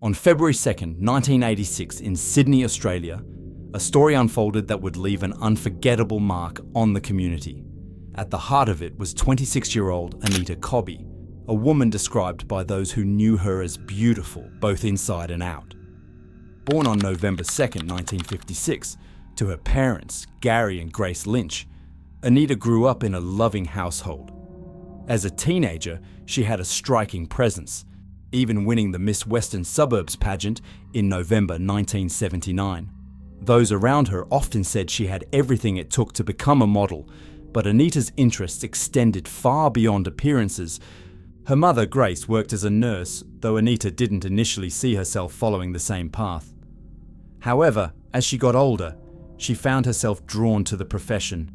On February 2nd, 1986, in Sydney, Australia, a story unfolded that would leave an unforgettable mark on the community. At the heart of it was 26-year-old Anita Cobby, a woman described by those who knew her as beautiful, both inside and out. Born on November 2nd, 1956, to her parents, Gary and Grace Lynch, Anita grew up in a loving household. As a teenager, she had a striking presence, even winning the Miss Western Suburbs pageant in November 1979. Those around her often said she had everything it took to become a model, but Anita's interests extended far beyond appearances. Her mother, Grace, worked as a nurse, though Anita didn't initially see herself following the same path. However, as she got older, she found herself drawn to the profession,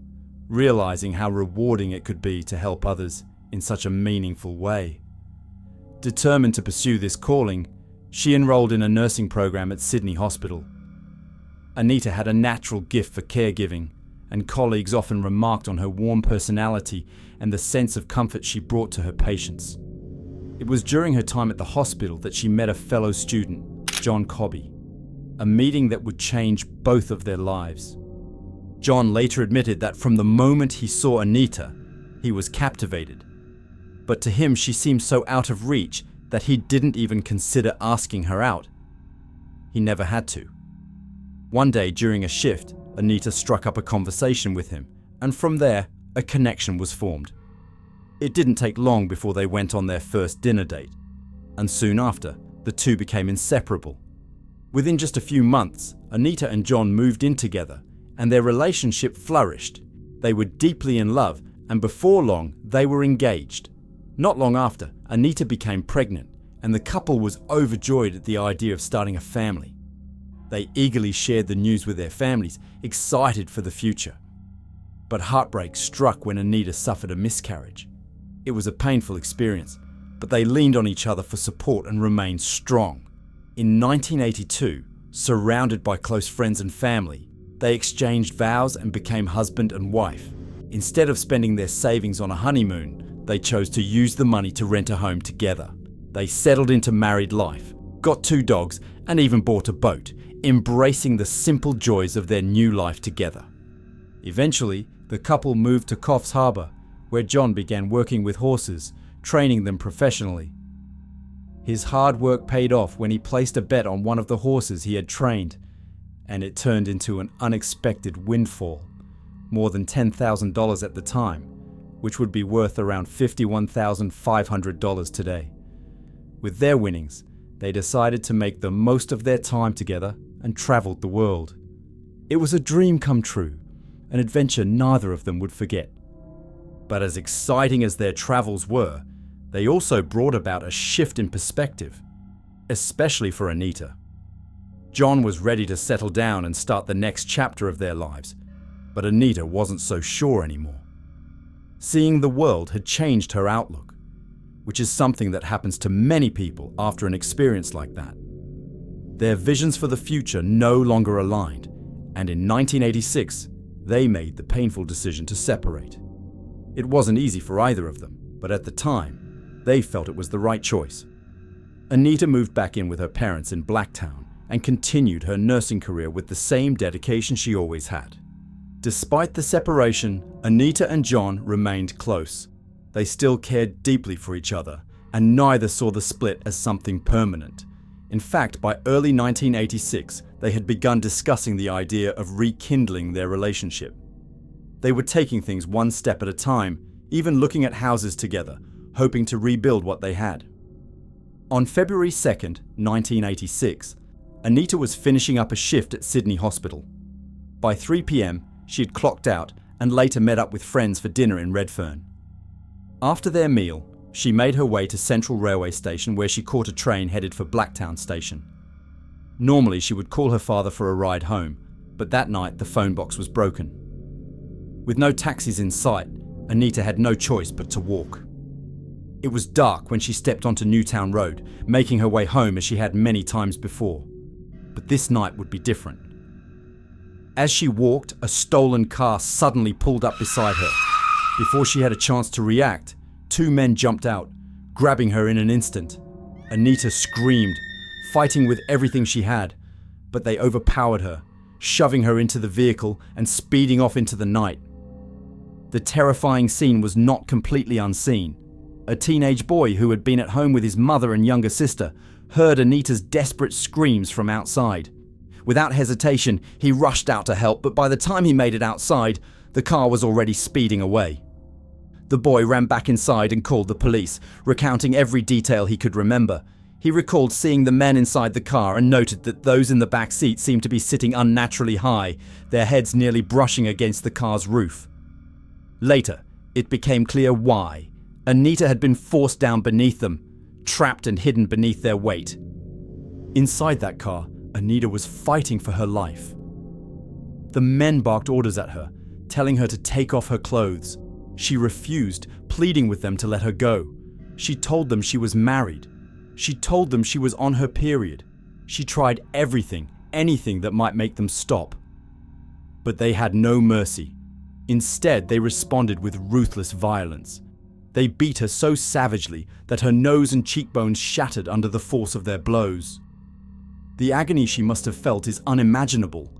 realizing how rewarding it could be to help others in such a meaningful way. Determined to pursue this calling, she enrolled in a nursing program at Sydney Hospital. Anita had a natural gift for caregiving, and colleagues often remarked on her warm personality and the sense of comfort she brought to her patients. It was during her time at the hospital that she met a fellow student, John Cobby, a meeting that would change both of their lives. John later admitted that from the moment he saw Anita, he was captivated. But to him, she seemed so out of reach that he didn't even consider asking her out. He never had to. One day during a shift, Anita struck up a conversation with him, and from there, a connection was formed. It didn't take long before they went on their first dinner date, and soon after, the two became inseparable. Within just a few months, Anita and John moved in together, and their relationship flourished. They were deeply in love, and before long, they were engaged. Not long after, Anita became pregnant, and the couple was overjoyed at the idea of starting a family. They eagerly shared the news with their families, excited for the future. But heartbreak struck when Anita suffered a miscarriage. It was a painful experience, but they leaned on each other for support and remained strong. In 1982, surrounded by close friends and family, they exchanged vows and became husband and wife. Instead of spending their savings on a honeymoon, they chose to use the money to rent a home together. They settled into married life, got 2 dogs, and even bought a boat, embracing the simple joys of their new life together. Eventually, the couple moved to Coffs Harbour, where John began working with horses, training them professionally. His hard work paid off when he placed a bet on one of the horses he had trained, and it turned into an unexpected windfall, more than $10,000 at the time, which would be worth around $51,500 today. With their winnings, they decided to make the most of their time together and traveled the world. It was a dream come true, an adventure neither of them would forget. But as exciting as their travels were, they also brought about a shift in perspective, especially for Anita. John was ready to settle down and start the next chapter of their lives, but Anita wasn't so sure anymore. Seeing the world had changed her outlook, which is something that happens to many people after an experience like that. Their visions for the future no longer aligned, and in 1986, they made the painful decision to separate. It wasn't easy for either of them, but at the time, they felt it was the right choice. Anita moved back in with her parents in Blacktown and continued her nursing career with the same dedication she always had. Despite the separation, Anita and John remained close. They still cared deeply for each other, and neither saw the split as something permanent. In fact, by early 1986, they had begun discussing the idea of rekindling their relationship. They were taking things one step at a time, even looking at houses together, hoping to rebuild what they had. On February 2nd, 1986, Anita was finishing up a shift at Sydney Hospital. By 3 p.m, she had clocked out and later met up with friends for dinner in Redfern. After their meal, she made her way to Central Railway Station where she caught a train headed for Blacktown Station. Normally she would call her father for a ride home, but that night the phone box was broken. With no taxis in sight, Anita had no choice but to walk. It was dark when she stepped onto Newtown Road, making her way home as she had many times before. But this night would be different. As she walked, a stolen car suddenly pulled up beside her. Before she had a chance to react, 2 men jumped out, grabbing her in an instant. Anita screamed, fighting with everything she had, but they overpowered her, shoving her into the vehicle and speeding off into the night. The terrifying scene was not completely unseen. A teenage boy who had been at home with his mother and younger sister heard Anita's desperate screams from outside. Without hesitation, he rushed out to help, but by the time he made it outside, the car was already speeding away. The boy ran back inside and called the police, recounting every detail he could remember. He recalled seeing the men inside the car and noted that those in the back seat seemed to be sitting unnaturally high, their heads nearly brushing against the car's roof. Later, it became clear why. Anita had been forced down beneath them, trapped and hidden beneath their weight. Inside that car, Anita was fighting for her life. The men barked orders at her, telling her to take off her clothes. She refused, pleading with them to let her go. She told them she was married. She told them she was on her period. She tried everything, anything that might make them stop. But they had no mercy. Instead, they responded with ruthless violence. They beat her so savagely that her nose and cheekbones shattered under the force of their blows. The agony she must have felt is unimaginable.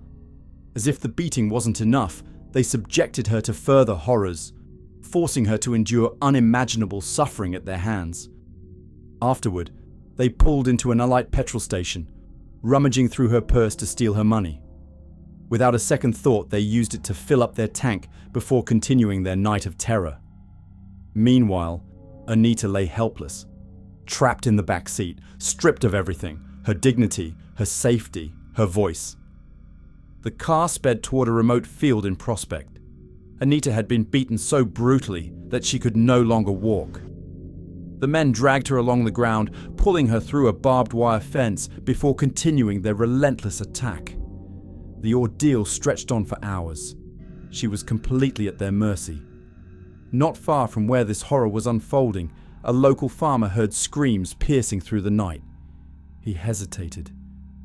As if the beating wasn't enough, they subjected her to further horrors, forcing her to endure unimaginable suffering at their hands. Afterward, they pulled into an Allied petrol station, rummaging through her purse to steal her money. Without a second thought, they used it to fill up their tank before continuing their night of terror. Meanwhile, Anita lay helpless, trapped in the back seat, stripped of everything, her dignity, her safety, her voice. The car sped toward a remote field in Prospect. Anita had been beaten so brutally that she could no longer walk. The men dragged her along the ground, pulling her through a barbed wire fence before continuing their relentless attack. The ordeal stretched on for hours. She was completely at their mercy. Not far from where this horror was unfolding, a local farmer heard screams piercing through the night. He hesitated,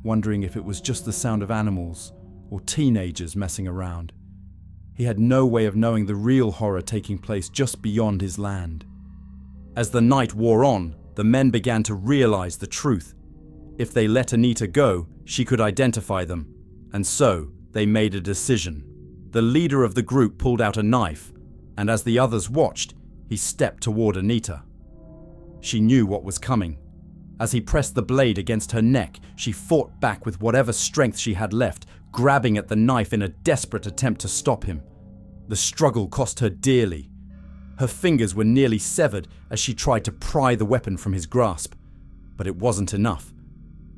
wondering if it was just the sound of animals or teenagers messing around. He had no way of knowing the real horror taking place just beyond his land. As the night wore on, the men began to realize the truth. If they let Anita go, she could identify them. And so, they made a decision. The leader of the group pulled out a knife, and as the others watched, he stepped toward Anita. She knew what was coming. As he pressed the blade against her neck, she fought back with whatever strength she had left, grabbing at the knife in a desperate attempt to stop him. The struggle cost her dearly. Her fingers were nearly severed as she tried to pry the weapon from his grasp. But it wasn't enough.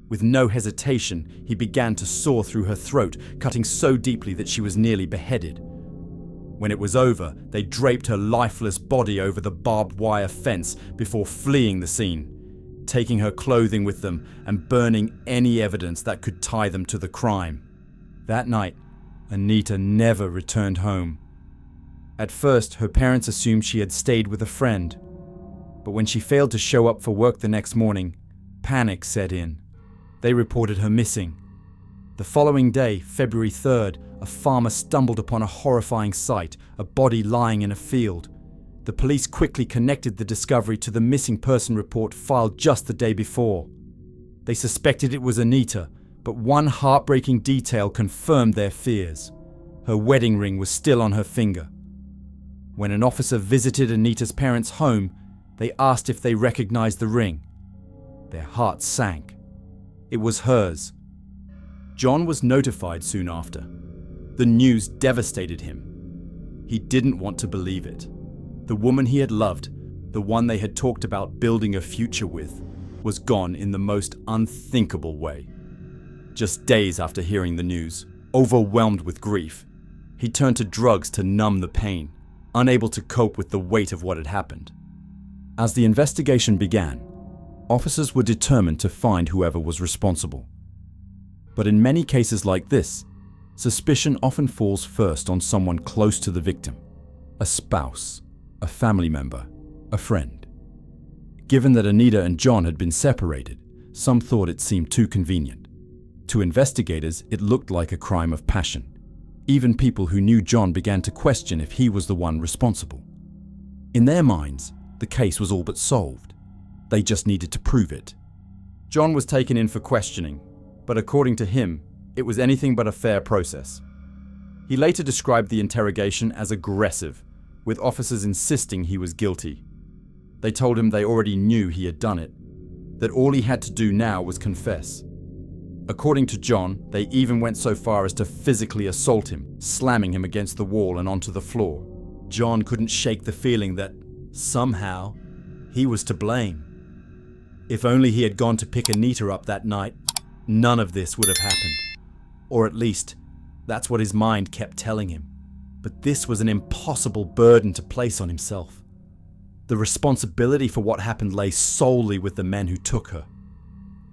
With no hesitation, he began to saw through her throat, cutting so deeply that she was nearly beheaded. When it was over, they draped her lifeless body over the barbed wire fence before fleeing the scene, taking her clothing with them and burning any evidence that could tie them to the crime. That night, Anita never returned home. At first, her parents assumed she had stayed with a friend. But when she failed to show up for work the next morning, panic set in. They reported her missing. The following day, February 3rd, a farmer stumbled upon a horrifying sight, a body lying in a field. The police quickly connected the discovery to the missing person report filed just the day before. They suspected it was Anita, but one heartbreaking detail confirmed their fears. Her wedding ring was still on her finger. When an officer visited Anita's parents' home, they asked if they recognized the ring. Their hearts sank. It was hers. John was notified soon after. The news devastated him. He didn't want to believe it. The woman he had loved, the one they had talked about building a future with, was gone in the most unthinkable way. Just days after hearing the news, overwhelmed with grief, he turned to drugs to numb the pain, unable to cope with the weight of what had happened. As the investigation began, officers were determined to find whoever was responsible. But in many cases like this, suspicion often falls first on someone close to the victim: a spouse, a family member, a friend. Given that Anita and John had been separated, some thought it seemed too convenient. To investigators, it looked like a crime of passion. Even people who knew John began to question if he was the one responsible. In their minds, the case was all but solved. They just needed to prove it. John was taken in for questioning, but according to him, it was anything but a fair process. He later described the interrogation as aggressive, with officers insisting he was guilty. They told him they already knew he had done it, that all he had to do now was confess. According to John, they even went so far as to physically assault him, slamming him against the wall and onto the floor. John couldn't shake the feeling that, somehow, he was to blame. If only he had gone to pick Anita up that night, none of this would have happened. Or at least, that's what his mind kept telling him. But this was an impossible burden to place on himself. The responsibility for what happened lay solely with the men who took her.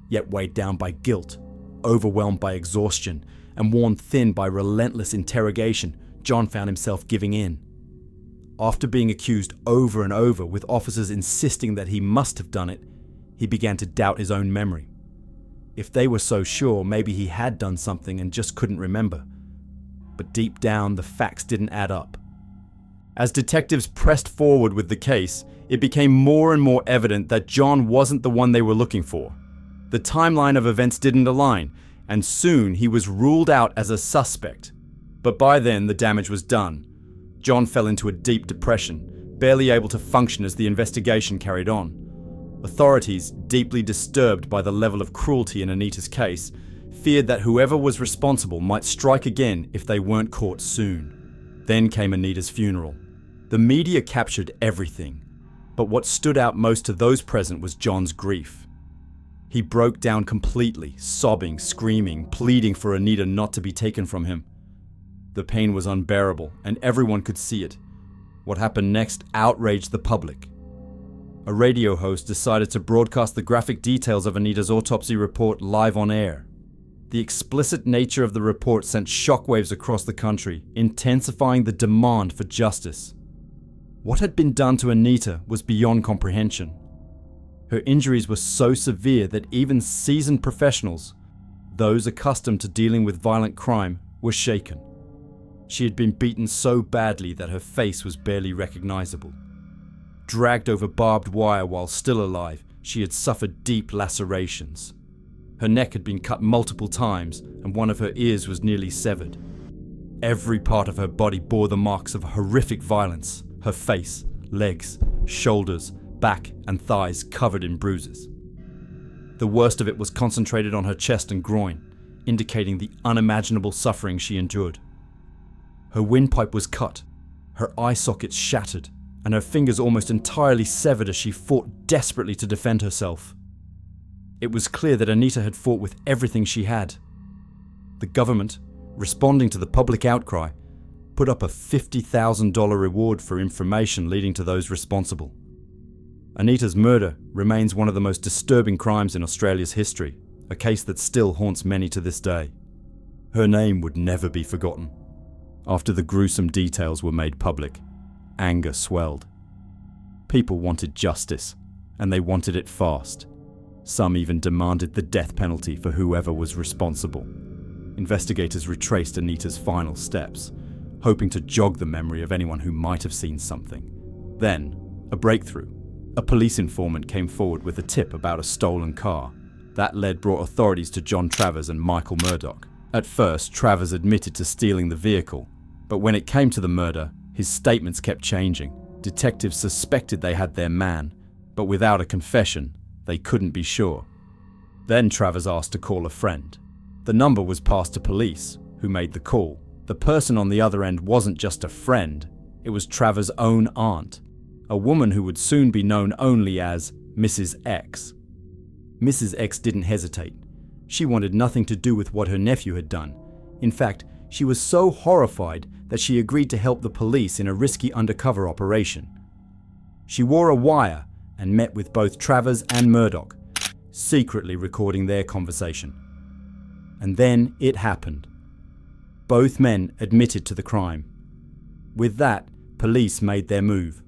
Yet weighed down by guilt, overwhelmed by exhaustion, and worn thin by relentless interrogation, John found himself giving in. After being accused over and over, with officers insisting that he must have done it, he began to doubt his own memory. If they were so sure, maybe he had done something and just couldn't remember. But deep down, the facts didn't add up. As detectives pressed forward with the case, it became more and more evident that John wasn't the one they were looking for. The timeline of events didn't align, and soon he was ruled out as a suspect. But by then, the damage was done. John fell into a deep depression, barely able to function as the investigation carried on. Authorities, deeply disturbed by the level of cruelty in Anita's case, feared that whoever was responsible might strike again if they weren't caught soon. Then came Anita's funeral. The media captured everything, but what stood out most to those present was John's grief. He broke down completely, sobbing, screaming, pleading for Anita not to be taken from him. The pain was unbearable, and everyone could see it. What happened next outraged the public. A radio host decided to broadcast the graphic details of Anita's autopsy report live on air. The explicit nature of the report sent shockwaves across the country, intensifying the demand for justice. What had been done to Anita was beyond comprehension. Her injuries were so severe that even seasoned professionals, those accustomed to dealing with violent crime, were shaken. She had been beaten so badly that her face was barely recognizable. Dragged over barbed wire while still alive, she had suffered deep lacerations. Her neck had been cut multiple times, and one of her ears was nearly severed. Every part of her body bore the marks of horrific violence, her face, legs, shoulders, back, and thighs covered in bruises. The worst of it was concentrated on her chest and groin, indicating the unimaginable suffering she endured. Her windpipe was cut, her eye sockets shattered, and her fingers almost entirely severed as she fought desperately to defend herself. It was clear that Anita had fought with everything she had. The government, responding to the public outcry, put up a $50,000 reward for information leading to those responsible. Anita's murder remains one of the most disturbing crimes in Australia's history, a case that still haunts many to this day. Her name would never be forgotten. After the gruesome details were made public, anger swelled. People wanted justice, and they wanted it fast. Some even demanded the death penalty for whoever was responsible. Investigators retraced Anita's final steps, hoping to jog the memory of anyone who might have seen something. Then, a breakthrough. A police informant came forward with a tip about a stolen car. That lead brought authorities to John Travers and Michael Murdoch. At first, Travers admitted to stealing the vehicle, but when it came to the murder, his statements kept changing. Detectives suspected they had their man, but without a confession, they couldn't be sure. Then Travers asked to call a friend. The number was passed to police, who made the call. The person on the other end wasn't just a friend, it was Travers' own aunt, a woman who would soon be known only as Mrs. X. Mrs. X didn't hesitate. She wanted nothing to do with what her nephew had done. In fact, she was so horrified that she agreed to help the police in a risky undercover operation. She wore a wire and met with both Travers and Murdoch, secretly recording their conversation. And then it happened. Both men admitted to the crime. With that, police made their move.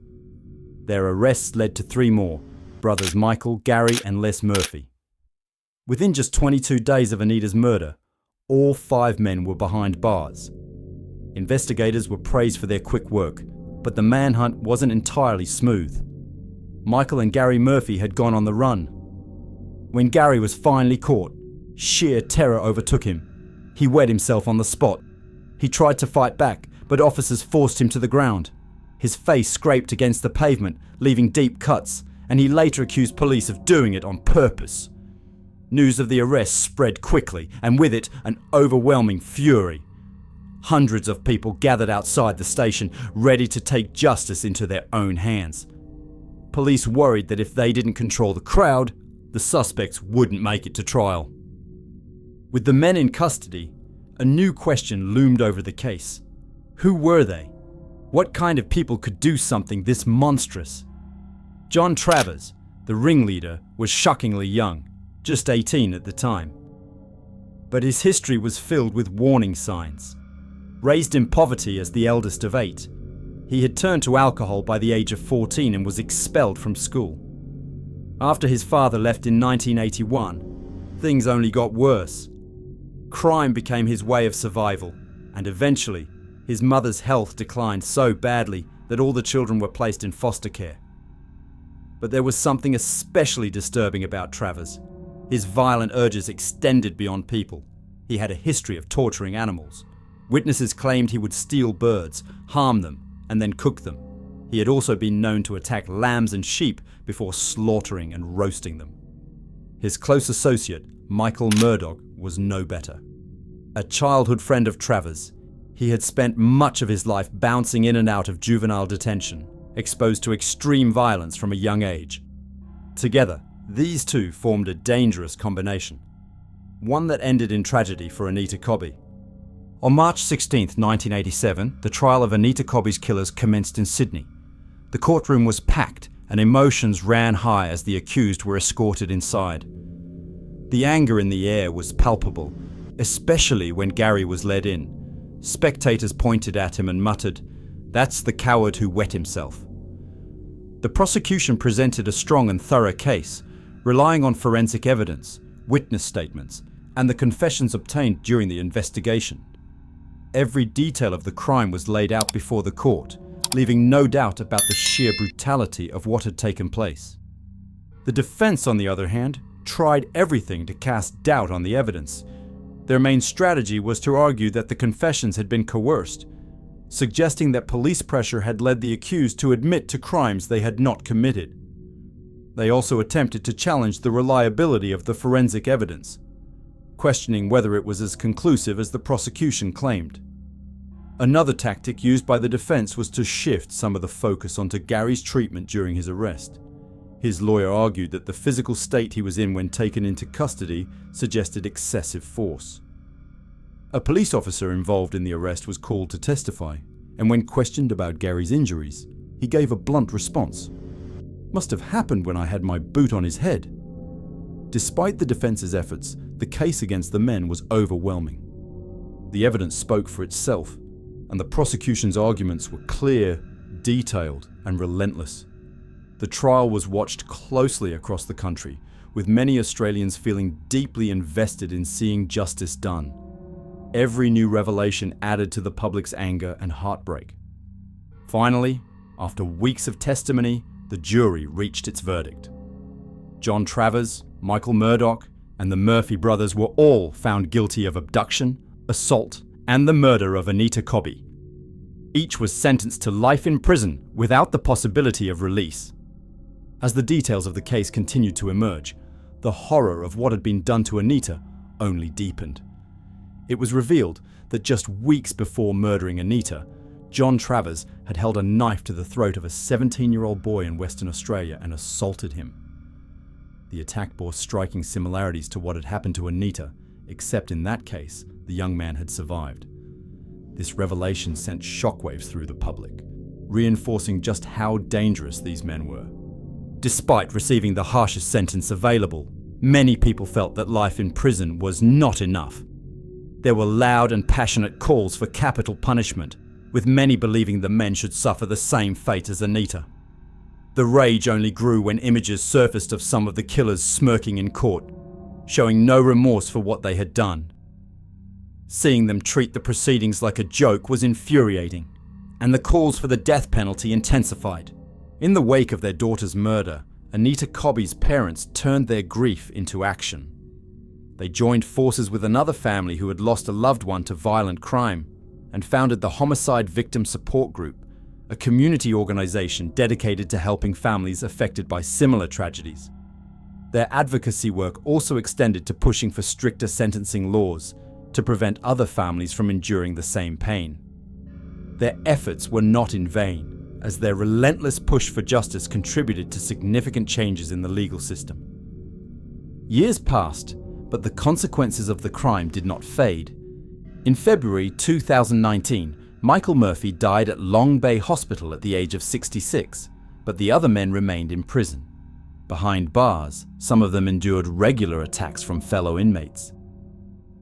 Their arrests led to 3 more, brothers Michael, Gary, and Les Murphy. Within just 22 days of Anita's murder, all 5 men were behind bars. Investigators were praised for their quick work, but the manhunt wasn't entirely smooth. Michael and Gary Murphy had gone on the run. When Gary was finally caught, sheer terror overtook him. He wet himself on the spot. He tried to fight back, but officers forced him to the ground. His face scraped against the pavement, leaving deep cuts, and he later accused police of doing it on purpose. News of the arrest spread quickly, and with it, an overwhelming fury. Hundreds of people gathered outside the station, ready to take justice into their own hands. Police worried that if they didn't control the crowd, the suspects wouldn't make it to trial. With the men in custody, a new question loomed over the case. Who were they? What kind of people could do something this monstrous? John Travers, the ringleader, was shockingly young, just 18 at the time. But his history was filled with warning signs. Raised in poverty as the eldest of 8, he had turned to alcohol by the age of 14 and was expelled from school. After his father left in 1981, things only got worse. Crime became his way of survival, and eventually, his mother's health declined so badly that all the children were placed in foster care. But there was something especially disturbing about Travers. His violent urges extended beyond people. He had a history of torturing animals. Witnesses claimed he would steal birds, harm them, and then cook them. He had also been known to attack lambs and sheep before slaughtering and roasting them. His close associate, Michael Murdoch, was no better. A childhood friend of Travers, he had spent much of his life bouncing in and out of juvenile detention, exposed to extreme violence from a young age. Together, these two formed a dangerous combination, one that ended in tragedy for Anita Cobby. On March 16, 1987, the trial of Anita Cobby's killers commenced in Sydney. The courtroom was packed and emotions ran high as the accused were escorted inside. The anger in the air was palpable, especially when Gary was led in. Spectators pointed at him and muttered, "That's the coward who wet himself." The prosecution presented a strong and thorough case, relying on forensic evidence, witness statements, and the confessions obtained during the investigation. Every detail of the crime was laid out before the court, leaving no doubt about the sheer brutality of what had taken place. The defense, on the other hand, tried everything to cast doubt on the evidence. Their main strategy was to argue that the confessions had been coerced, suggesting that police pressure had led the accused to admit to crimes they had not committed. They also attempted to challenge the reliability of the forensic evidence, questioning whether it was as conclusive as the prosecution claimed. Another tactic used by the defense was to shift some of the focus onto Gary's treatment during his arrest. His lawyer argued that the physical state he was in when taken into custody suggested excessive force. A police officer involved in the arrest was called to testify, and when questioned about Gary's injuries, he gave a blunt response. "Must have happened when I had my boot on his head." Despite the defense's efforts, the case against the men was overwhelming. The evidence spoke for itself, and the prosecution's arguments were clear, detailed, and relentless. The trial was watched closely across the country, with many Australians feeling deeply invested in seeing justice done. Every new revelation added to the public's anger and heartbreak. Finally, after weeks of testimony, the jury reached its verdict. John Travers, Michael Murdoch, and the Murphy brothers were all found guilty of abduction, assault, and the murder of Anita Cobby. Each was sentenced to life in prison without the possibility of release. As the details of the case continued to emerge, the horror of what had been done to Anita only deepened. It was revealed that just weeks before murdering Anita, John Travers had held a knife to the throat of a 17-year-old boy in Western Australia and assaulted him. The attack bore striking similarities to what had happened to Anita, except in that case, the young man had survived. This revelation sent shockwaves through the public, reinforcing just how dangerous these men were. Despite receiving the harshest sentence available, many people felt that life in prison was not enough. There were loud and passionate calls for capital punishment, with many believing the men should suffer the same fate as Anita. The rage only grew when images surfaced of some of the killers smirking in court, showing no remorse for what they had done. Seeing them treat the proceedings like a joke was infuriating, and the calls for the death penalty intensified. In the wake of their daughter's murder, Anita Cobby's parents turned their grief into action. They joined forces with another family who had lost a loved one to violent crime and founded the Homicide Victim Support Group, a community organization dedicated to helping families affected by similar tragedies. Their advocacy work also extended to pushing for stricter sentencing laws to prevent other families from enduring the same pain. Their efforts were not in vain, as their relentless push for justice contributed to significant changes in the legal system. Years passed, but the consequences of the crime did not fade. In February 2019, Michael Murphy died at Long Bay Hospital at the age of 66, but the other men remained in prison. Behind bars, some of them endured regular attacks from fellow inmates.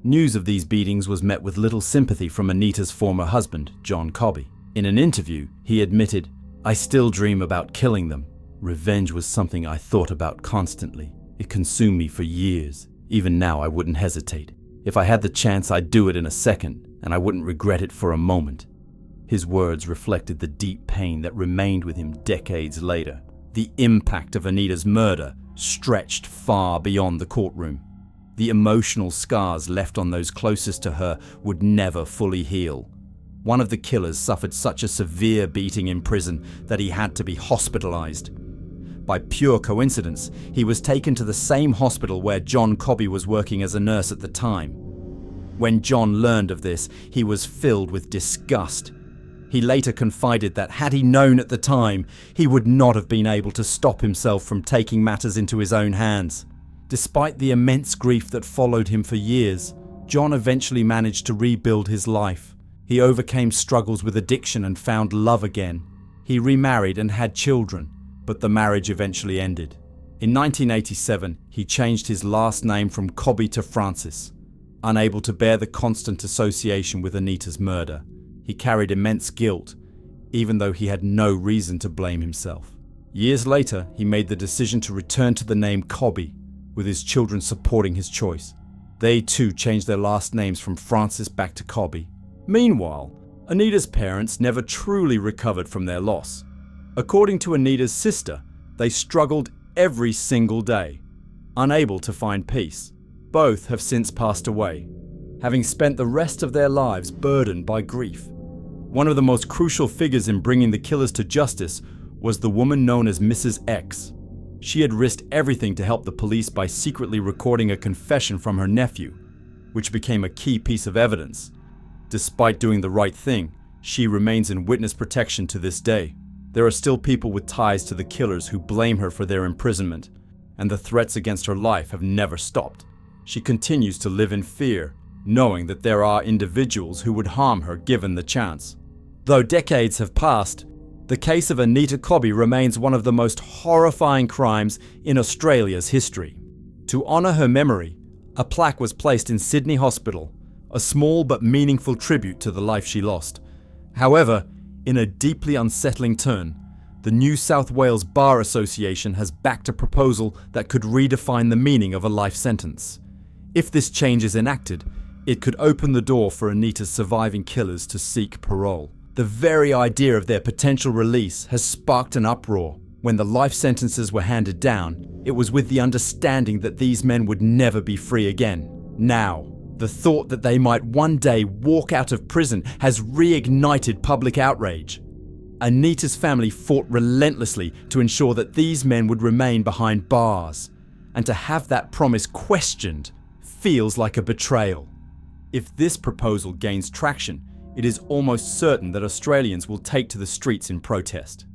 News of these beatings was met with little sympathy from Anita's former husband, John Cobby. In an interview, he admitted, "I still dream about killing them. Revenge was something I thought about constantly. It consumed me for years. Even now, I wouldn't hesitate. If I had the chance, I'd do it in a second, and I wouldn't regret it for a moment." His words reflected the deep pain that remained with him decades later. The impact of Anita's murder stretched far beyond the courtroom. The emotional scars left on those closest to her would never fully heal. One of the killers suffered such a severe beating in prison that he had to be hospitalized. By pure coincidence, he was taken to the same hospital where John Cobby was working as a nurse at the time. When John learned of this, he was filled with disgust. He later confided that had he known at the time, he would not have been able to stop himself from taking matters into his own hands. Despite the immense grief that followed him for years, John eventually managed to rebuild his life. He overcame struggles with addiction and found love again. He remarried and had children, but the marriage eventually ended. In 1987, he changed his last name from Cobby to Francis. Unable to bear the constant association with Anita's murder, he carried immense guilt, even though he had no reason to blame himself. Years later, he made the decision to return to the name Cobby, with his children supporting his choice. They too changed their last names from Francis back to Cobby. Meanwhile, Anita's parents never truly recovered from their loss. According to Anita's sister, they struggled every single day, unable to find peace. Both have since passed away, having spent the rest of their lives burdened by grief. One of the most crucial figures in bringing the killers to justice was the woman known as Mrs. X. She had risked everything to help the police by secretly recording a confession from her nephew, which became a key piece of evidence. Despite doing the right thing, she remains in witness protection to this day. There are still people with ties to the killers who blame her for their imprisonment, and the threats against her life have never stopped. She continues to live in fear, knowing that there are individuals who would harm her given the chance. Though decades have passed, the case of Anita Cobby remains one of the most horrifying crimes in Australia's history. To honour her memory, a plaque was placed in Sydney Hospital, a small but meaningful tribute to the life she lost. However, in a deeply unsettling turn, the New South Wales Bar Association has backed a proposal that could redefine the meaning of a life sentence. If this change is enacted, it could open the door for Anita's surviving killers to seek parole. The very idea of their potential release has sparked an uproar. When the life sentences were handed down, it was with the understanding that these men would never be free again. Now, the thought that they might one day walk out of prison has reignited public outrage. Anita's family fought relentlessly to ensure that these men would remain behind bars, and to have that promise questioned feels like a betrayal. If this proposal gains traction, it is almost certain that Australians will take to the streets in protest.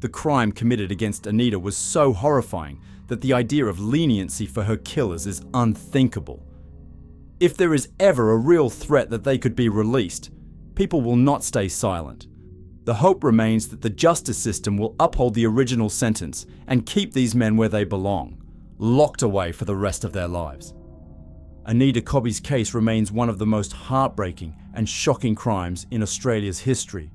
The crime committed against Anita was so horrifying that the idea of leniency for her killers is unthinkable. If there is ever a real threat that they could be released, people will not stay silent. The hope remains that the justice system will uphold the original sentence and keep these men where they belong, locked away for the rest of their lives. Anita Cobby's case remains one of the most heartbreaking and shocking crimes in Australia's history.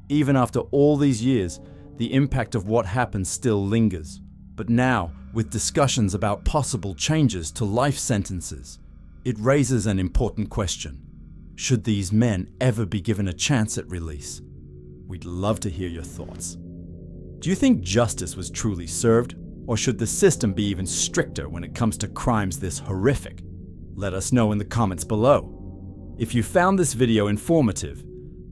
Even after all these years, the impact of what happened still lingers. But now, with discussions about possible changes to life sentences, it raises an important question. Should these men ever be given a chance at release? We'd love to hear your thoughts. Do you think justice was truly served, Or should the system be even stricter when it comes to crimes this horrific? Let us know in the comments below. If you found this video informative,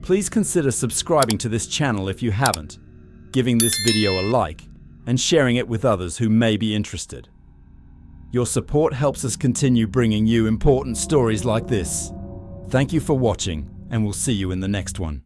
please consider subscribing to this channel if you haven't, giving this video a like, and sharing it with others who may be interested. Your support helps us continue bringing you important stories like this. Thank you for watching, and we'll see you in the next one.